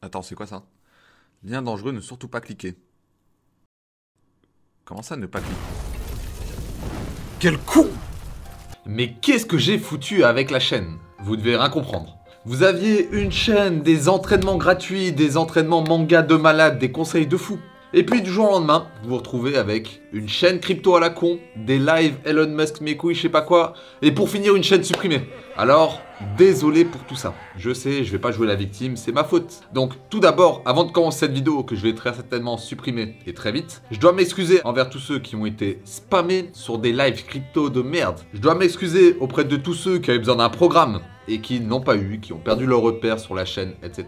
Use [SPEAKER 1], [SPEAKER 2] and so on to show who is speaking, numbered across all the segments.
[SPEAKER 1] Attends, c'est quoi ça? Lien dangereux, ne surtout pas cliquer. Comment ça, ne pas cliquer? Quel con!
[SPEAKER 2] Mais qu'est-ce que j'ai foutu avec la chaîne? Vous devez rien comprendre. Vous aviez une chaîne, des entraînements gratuits, des entraînements manga de malade, des conseils de fou. Et puis du jour au lendemain, vous vous retrouvez avec une chaîne crypto à la con, des lives Elon Musk mes couilles, je sais pas quoi, et pour finir une chaîne supprimée. Alors, désolé pour tout ça. Je sais, je vais pas jouer la victime, c'est ma faute. Donc tout d'abord, avant de commencer cette vidéo que je vais très certainement supprimer et très vite, je dois m'excuser envers tous ceux qui ont été spammés sur des lives crypto de merde. Je dois m'excuser auprès de tous ceux qui avaient besoin d'un programme et qui n'ont pas eu, qui ont perdu leur repère sur la chaîne, etc.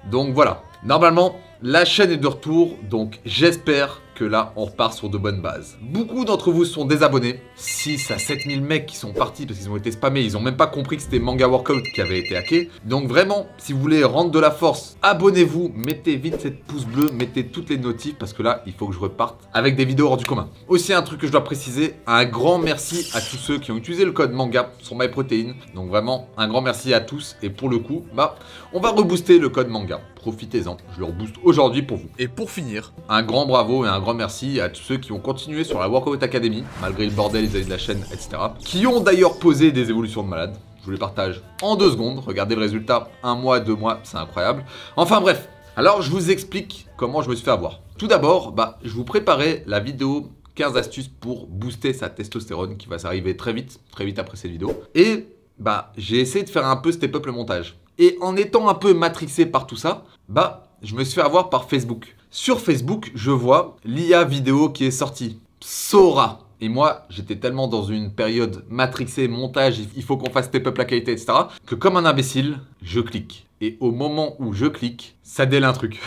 [SPEAKER 2] Donc voilà. Normalement, la chaîne est de retour, donc j'espère que là, on repart sur de bonnes bases. Beaucoup d'entre vous sont désabonnés. 6 à 7000 mecs qui sont partis parce qu'ils ont été spammés. Ils ont même pas compris que c'était Manga Workout qui avait été hacké. Donc vraiment, si vous voulez rendre de la force, abonnez-vous, mettez vite cette pouce bleu, mettez toutes les notifs parce que là, il faut que je reparte avec des vidéos hors du commun. Aussi, un truc que je dois préciser, un grand merci à tous ceux qui ont utilisé le code MANGA sur MyProtein. Donc vraiment, un grand merci à tous. Et pour le coup, on va rebooster le code MANGA. Profitez-en, je le rebooste aujourd'hui pour vous.
[SPEAKER 1] Et pour finir,
[SPEAKER 2] un grand bravo et un grand merci à tous ceux qui ont continué sur la Workout Academy, malgré le bordel vis-à-vis de la chaîne, etc. Qui ont d'ailleurs posé des évolutions de malade. Je vous les partage en 2 secondes. Regardez le résultat, 1 mois, 2 mois, c'est incroyable. Enfin bref, alors je vous explique comment je me suis fait avoir. Tout d'abord, je vous préparais la vidéo 15 astuces pour booster sa testostérone qui va s'arriver très vite après cette vidéo. Et j'ai essayé de faire un peu step up le montage. Et en étant un peu matrixé par tout ça, je me suis fait avoir par Facebook. Sur Facebook, je vois l'IA vidéo qui est sortie, Sora. Et moi, j'étais tellement dans une période matrixée, montage, il faut qu'on fasse step up la qualité, etc. que comme un imbécile, je clique. Et au moment où je clique, ça déle un truc.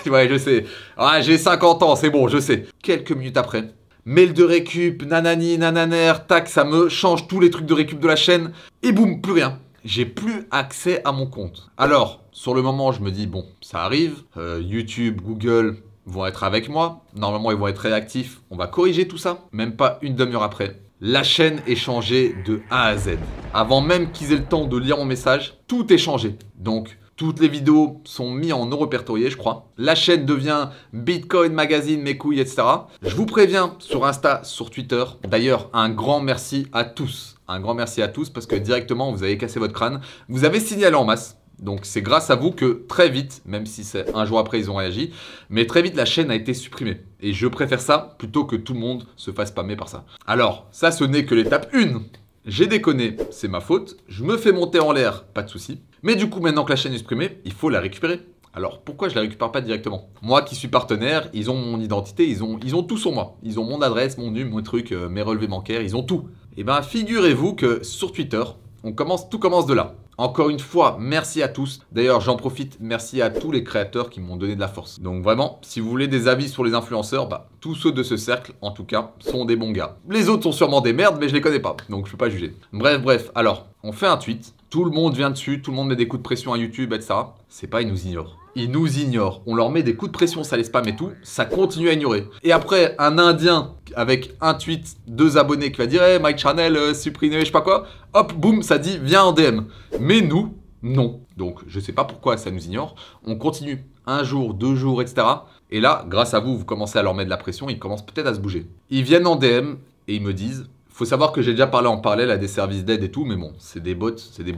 [SPEAKER 2] Ouais, je sais. Ah, j'ai 50 ans, c'est bon, je sais. Quelques minutes après, mail de récup, nanani, nananer, tac, ça me change tous les trucs de récup de la chaîne. Et boum, plus rien. J'ai plus accès à mon compte. Alors, sur le moment, je me dis, bon, ça arrive. YouTube, Google vont être avec moi. Normalement, ils vont être réactifs. On va corriger tout ça. Même pas une demi-heure après. La chaîne est changée de A à Z. Avant même qu'ils aient le temps de lire mon message, tout est changé. Donc, toutes les vidéos sont mises en non répertorié, je crois. La chaîne devient Bitcoin Magazine, mes couilles, etc. Je vous préviens sur Insta, sur Twitter. D'ailleurs, un grand merci à tous. Un grand merci à tous parce que directement, vous avez cassé votre crâne. Vous avez signalé en masse. Donc, c'est grâce à vous que très vite, même si c'est un jour après, ils ont réagi, mais très vite, la chaîne a été supprimée. Et je préfère ça plutôt que tout le monde se fasse spammer par ça. Alors, ça, ce n'est que l'étape 1. J'ai déconné, c'est ma faute. Je me fais monter en l'air, pas de souci. Mais du coup, maintenant que la chaîne est supprimée, il faut la récupérer. Alors, pourquoi je la récupère pas directement? Moi qui suis partenaire, ils ont mon identité, ils ont tout sur moi. Ils ont mon adresse, mon num, mon truc, mes relevés bancaires, ils ont tout. Et figurez-vous que sur Twitter, tout commence de là. Encore une fois, merci à tous. D'ailleurs, j'en profite, merci à tous les créateurs qui m'ont donné de la force. Donc vraiment, si vous voulez des avis sur les influenceurs, tous ceux de ce cercle, en tout cas, sont des bons gars. Les autres sont sûrement des merdes, mais je les connais pas, donc je peux pas juger. Bref, alors, on fait un tweet. Tout le monde vient dessus, tout le monde met des coups de pression à YouTube, etc. C'est pas, ils nous ignorent. Ils nous ignorent. On leur met des coups de pression, ça les spam et tout. Ça continue à ignorer. Et après, un Indien avec un tweet, 2 abonnés qui va dire hey, my channel, supprimé, je sais pas quoi. Hop, boum, ça dit viens en DM. Mais nous, non. Donc, je sais pas pourquoi ça nous ignore. On continue 1 jour, 2 jours, etc. Et là, grâce à vous, vous commencez à leur mettre de la pression. Ils commencent peut-être à se bouger. Ils viennent en DM et ils me disent faut savoir que j'ai déjà parlé en parallèle à des services d'aide et tout, mais bon, c'est des bots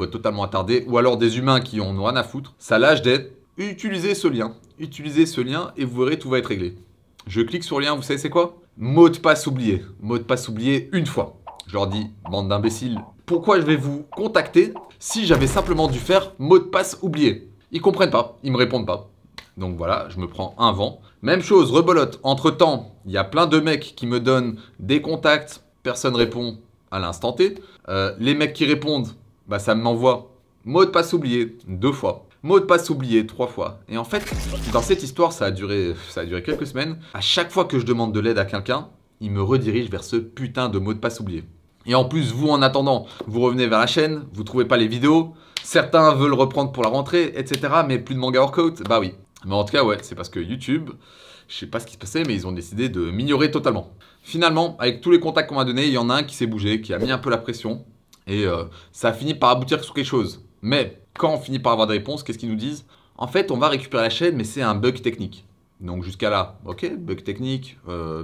[SPEAKER 2] totalement attardés, ou alors des humains qui en ont rien à foutre. Ça lâche d'aide. Utilisez ce lien et vous verrez, tout va être réglé. Je clique sur le lien, vous savez c'est quoi? Mot de passe oublié. Mot de passe oublié une fois. Je leur dis, bande d'imbéciles, pourquoi je vais vous contacter si j'avais simplement dû faire mot de passe oublié? Ils comprennent pas, ils me répondent pas. Donc voilà, je me prends un vent. Même chose, rebolote. Entre temps, il y a plein de mecs qui me donnent des contacts. Personne répond à l'instant T. Les mecs qui répondent, ça m'envoie mot de passe oublié 2 fois. Mot de passe oublié 3 fois. Et en fait, dans cette histoire, ça a duré quelques semaines. À chaque fois que je demande de l'aide à quelqu'un, il me redirige vers ce putain de mot de passe oublié. Et en plus, vous, en attendant, vous revenez vers la chaîne, vous trouvez pas les vidéos. Certains veulent reprendre pour la rentrée, etc. Mais plus de manga workout. Bah oui. Mais en tout cas, ouais, c'est parce que YouTube, je sais pas ce qui se passait, mais ils ont décidé de m'ignorer totalement. Finalement, avec tous les contacts qu'on m'a donnés, il y en a un qui s'est bougé, qui a mis un peu la pression. Et ça a fini par aboutir sur quelque chose. Mais quand on finit par avoir des réponses, qu'est-ce qu'ils nous disent? En fait, on va récupérer la chaîne, mais c'est un bug technique. Donc jusqu'à là, ok, bug technique,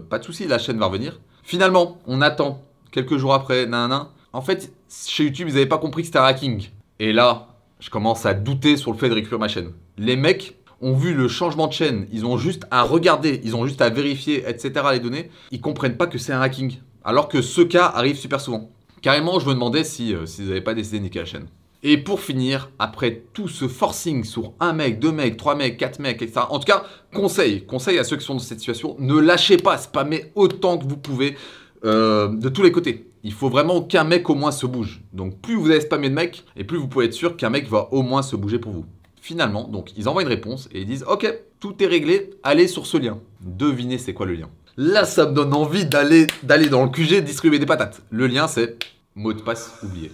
[SPEAKER 2] pas de souci, la chaîne va revenir. Finalement, on attend quelques jours après, nanana. En fait, chez YouTube, ils n'avaient pas compris que c'était un hacking. Et là, je commence à douter sur le fait de récupérer ma chaîne. Les mecs ont vu le changement de chaîne, ils ont juste à regarder, ils ont juste à vérifier, etc. les données. Ils comprennent pas que c'est un hacking. Alors que ce cas arrive super souvent. Carrément, je me demandais si ils n'avaient pas décidé de niquer la chaîne. Et pour finir, après tout ce forcing sur un mec, 2 mecs, 3 mecs, 4 mecs, etc. En tout cas, conseil à ceux qui sont dans cette situation, ne lâchez pas, spammez autant que vous pouvez de tous les côtés. Il faut vraiment qu'un mec au moins se bouge. Donc plus vous allez spammer de mecs, et plus vous pouvez être sûr qu'un mec va au moins se bouger pour vous. Finalement, donc ils envoient une réponse et ils disent « Ok, tout est réglé, allez sur ce lien. » Devinez c'est quoi le lien. Là, ça me donne envie d'aller dans le QG distribuer des patates. Le lien, c'est mot de passe oublié.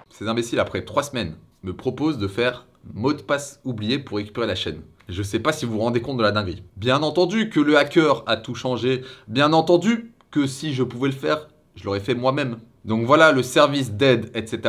[SPEAKER 2] Ces imbéciles, après 3 semaines, me proposent de faire mot de passe oublié pour récupérer la chaîne. Je sais pas si vous vous rendez compte de la dinguerie. Bien entendu que le hacker a tout changé. Bien entendu que si je pouvais le faire, je l'aurais fait moi-même. Donc voilà, le service d'aide, etc.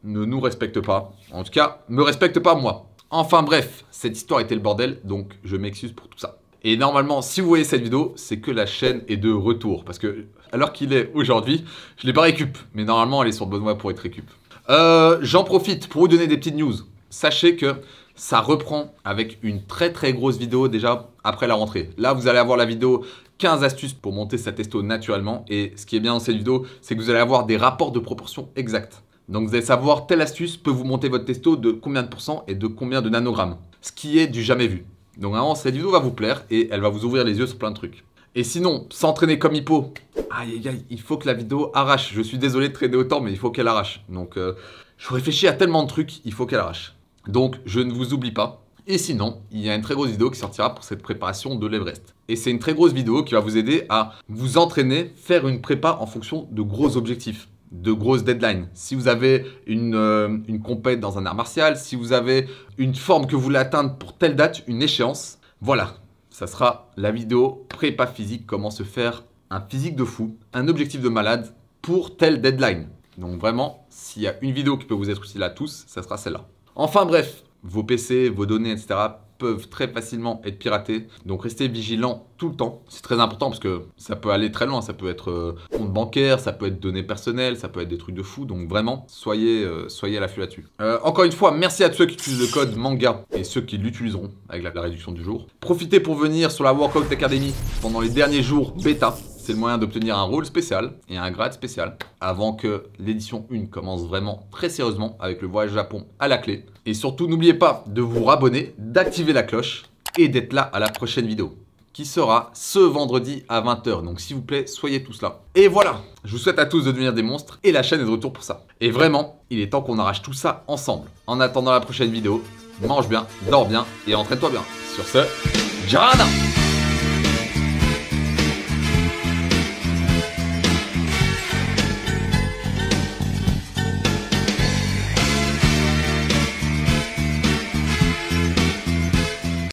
[SPEAKER 2] ne nous respecte pas. En tout cas, me respecte pas moi. Enfin bref, cette histoire était le bordel, donc je m'excuse pour tout ça. Et normalement, si vous voyez cette vidéo, c'est que la chaîne est de retour. Parce que, alors qu'il est aujourd'hui, je l'ai pas récup. Mais normalement, elle est sur le bonne voie pour être récup. J'en profite pour vous donner des petites news. Sachez que ça reprend avec une très grosse vidéo déjà après la rentrée. Là, vous allez avoir la vidéo 15 astuces pour monter sa testo naturellement. Et ce qui est bien dans cette vidéo, c'est que vous allez avoir des rapports de proportions exacts. Donc vous allez savoir telle astuce peut vous monter votre testo de combien de pourcents et de combien de nanogrammes. Ce qui est du jamais vu. Donc vraiment, cette vidéo va vous plaire et elle va vous ouvrir les yeux sur plein de trucs. Et sinon, s'entraîner comme hippo, aïe aïe aïe, il faut que la vidéo arrache. Je suis désolé de traîner autant, mais il faut qu'elle arrache. Donc je réfléchis à tellement de trucs, il faut qu'elle arrache. Donc je ne vous oublie pas. Et sinon, il y a une très grosse vidéo qui sortira pour cette préparation de l'Everest. Et c'est une très grosse vidéo qui va vous aider à vous entraîner, faire une prépa en fonction de gros objectifs, de grosses deadlines. Si vous avez une compète dans un art martial, si vous avez une forme que vous voulez atteindre pour telle date, une échéance, voilà. Ça sera la vidéo prépa physique, comment se faire un physique de fou, un objectif de malade pour telle deadline. Donc vraiment, s'il y a une vidéo qui peut vous être utile à tous, ça sera celle-là. Enfin bref, vos PC, vos données, etc. peuvent très facilement être piratés. Donc restez vigilants tout le temps. C'est très important parce que ça peut aller très loin. Ça peut être compte bancaire, ça peut être données personnelles, ça peut être des trucs de fou. Donc vraiment, soyez à l'affût là-dessus. Encore une fois, merci à tous ceux qui utilisent le code MANGA et ceux qui l'utiliseront avec la réduction du jour. Profitez pour venir sur la Workout Academy pendant les derniers jours bêta. C'est le moyen d'obtenir un rôle spécial et un grade spécial avant que l'édition 1 commence vraiment très sérieusement avec le voyage Japon à la clé. Et surtout, n'oubliez pas de vous abonner, d'activer la cloche et d'être là à la prochaine vidéo qui sera ce vendredi à 20 h. Donc s'il vous plaît, soyez tous là. Et voilà, je vous souhaite à tous de devenir des monstres et la chaîne est de retour pour ça. Et vraiment, il est temps qu'on arrache tout ça ensemble. En attendant la prochaine vidéo, mange bien, dors bien et entraîne-toi bien. Sur ce, Jarana!